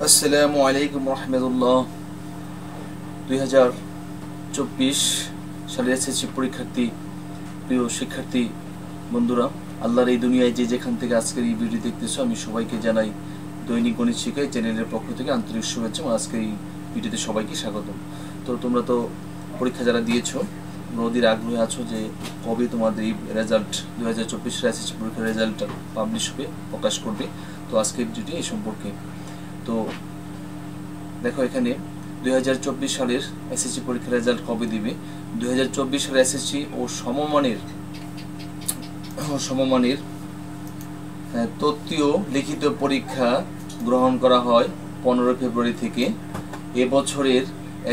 আসসালামু আলাইকুম রহমতুল্লাহ। 2024 সালের এসএসসি পরীক্ষার্থী, প্রিয় শিক্ষার্থী বন্ধুরা, আল্লাহর এই দুনিয়ায় যে যেখান থেকে আজকের এই ভিডিও দেখতেছো, আমি সবাইকে জানাই দৈনিক গণিত শিখাই চ্যানেলের পক্ষ থেকে আন্তরিক শুভেচ্ছা এবং আজকের এই ভিডিওতে সবাইকে স্বাগতম। তো তোমরা তো পরীক্ষা যারা দিয়েছো, নদীর আগ্রহে আছো যে কবে তোমাদের এই রেজাল্ট 2024 এসএসসি পরীক্ষার রেজাল্টটা পাবলিশ হবে, প্রকাশ করবে। তো আজকের ভিডিওটি এই সম্পর্কে। তো দেখো, এখানে 2024 সালের এসএসসি পরীক্ষার রেজাল্ট কবে দিবে। 2024 সালের এসএসসি ও সমমানের তত্ত্বীয় লিখিত পরীক্ষা গ্রহণ করা হয় 15 ফেব্রুয়ারি থেকে। এবছরের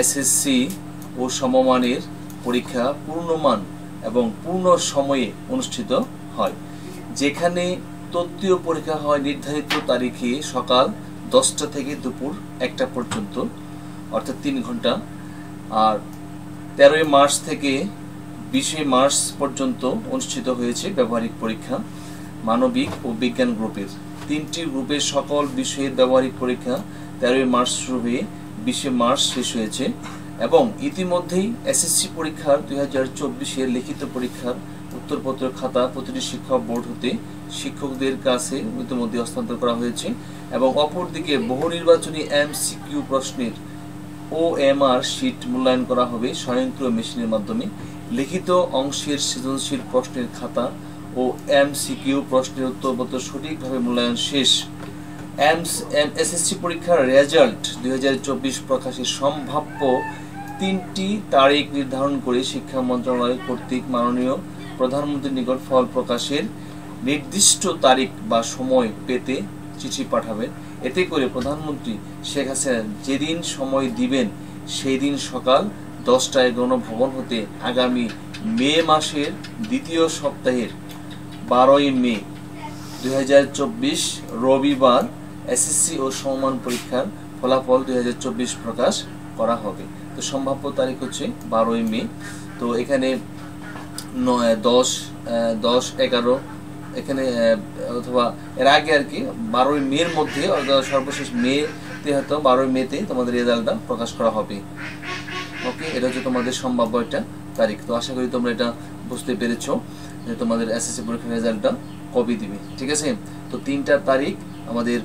এসএসসি ও সমমানের পরীক্ষা পূর্ণমান এবং পূর্ণ সময়ে অনুষ্ঠিত হয়, যেখানে তত্ত্বীয় পরীক্ষা হয় নির্ধারিত তারিখে সকাল 10টা থেকে দুপুর 1টা পর্যন্ত, অর্থাৎ 3 ঘন্টা। আর 13 মার্চ থেকে 20 মার্চ পর্যন্ত অনুষ্ঠিত হয়েছে ব্যবহারিক পরীক্ষা। মানবিক ও বিজ্ঞান গ্রুপের 3টি গ্রুপের সকল বিষয়ের ব্যবহারিক পরীক্ষা 13 মার্চ শুরু হয়ে 20 মার্চ শেষ হয়েছে। এবং ইতিমধ্যেই এসএসসি পরীক্ষার 2024-এর লিখিত পরীক্ষার উত্তরপত্র খাতা প্রতিটি শিক্ষা বোর্ড হতে শিক্ষকদের কাছে ইতিমধ্যে হস্তান্তর করা হয়েছে। এবং অপরদিকে বহু নির্বাচনী এমসিকিউ প্রশ্নের OMR শীট মূল্যায়ন করা হবে স্বয়ংক্রিয় মেশিনের মাধ্যমে। লিখিত অংশের সৃজনশীল প্রশ্নের খাতা ও এমসিকিউ প্রশ্নের উত্তরপত্র সঠিকভাবে মূল্যায়ন শেষ। এসএসসি পরীক্ষার রেজাল্ট 2024 প্রকাশের সম্ভাব্য 3টি তারিখ নির্ধারণ করে শিক্ষা মন্ত্রণালয় কর্তৃক মাননীয় প্রধানমন্ত্রীর নিকট ফল প্রকাশের নির্দিষ্ট তারিখ বা সময় পেতে চিঠি পাঠাবেন। এতে করে প্রধানমন্ত্রী শেখ হাসিনা যেদিন সময় দিবেন সেই দিন সকাল 10টায় গণভবন হতে আগামী মে মাসের দ্বিতীয় সপ্তাহের 12 মে 2024 রবিবার এসএসসি ও সমমান পরীক্ষার ফলাফল 2024 প্রকাশ করা হবে। তো সম্ভাব্য তারিখ হচ্ছে 12 মে। তো এখানে 10, 11 এখানে অথবা এর আগে আর কি 12 মের মধ্যে, সর্বশেষ মেতে হয়তো 12 মেতে তোমাদের রেজাল্টটা প্রকাশ করা হবে। ওকে, এটা হচ্ছে তোমাদের সম্ভাব্য একটা তারিখ। তো আশা করি তোমরা এটা বুঝতে পেরেছো যে তোমাদের এসএসসি পরীক্ষার রেজাল্টটা কবে দিবে। ঠিক আছে, তো 3টা তারিখ আমাদের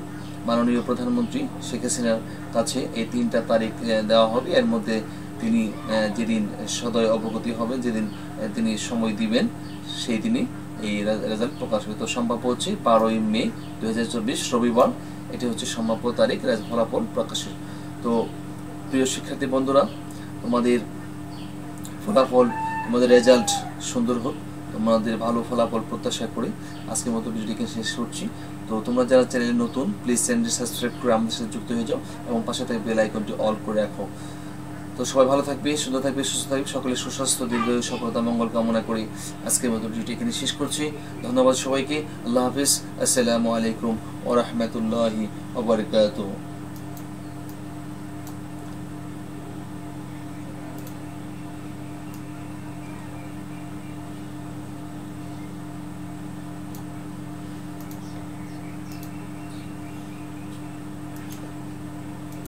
মাননীয় প্রধানমন্ত্রী শেখ হাসিনার কাছে এই 3টা তারিখ দেওয়া হবে। এর মধ্যে তিনি যেদিন সদয় অবগতি হবে, যেদিন তিনি সময় দিবেন, সেই দিনই এই রেজাল্ট প্রকাশ হবে। তো সম্ভাব্য হচ্ছে 12 মে 2024 রবিবার, এটি হচ্ছে সম্ভাব্য তারিখ ফলাফল প্রকাশের। তো প্রিয় শিক্ষার্থী বন্ধুরা, তোমাদের ফলাফল, তোমাদের রেজাল্ট সুন্দর হোক, তোমাদের ভালো ফলাফল প্রত্যাশা করে আজকের মতো ভিডিওটিকে শেষ করছি। তো তোমরা যারা চ্যানেলে নতুন, প্লিজ চ্যানেলটি সাবস্ক্রাইব করে আমাদের সাথে যুক্ত হয়ে যাও এবং পাশে থাকা বেল আইকনটি অল করে রাখো। তো সবাই ভালো থাকবে, সুন্দর থাকবে, সুস্থ থাকবে, সকলের সুস্বাস্থ্য, দীর্ঘায়ু, সফলতা, মঙ্গল কামনা করি আজকের মতো ভিডিওটি এখানে শেষ করছি। ধন্যবাদ সবাইকে। আল্লাহ হাফিজ। আসসালামু আলাইকুম ওয়া রাহমাতুল্লাহি ওয়া বারাকাতুহু।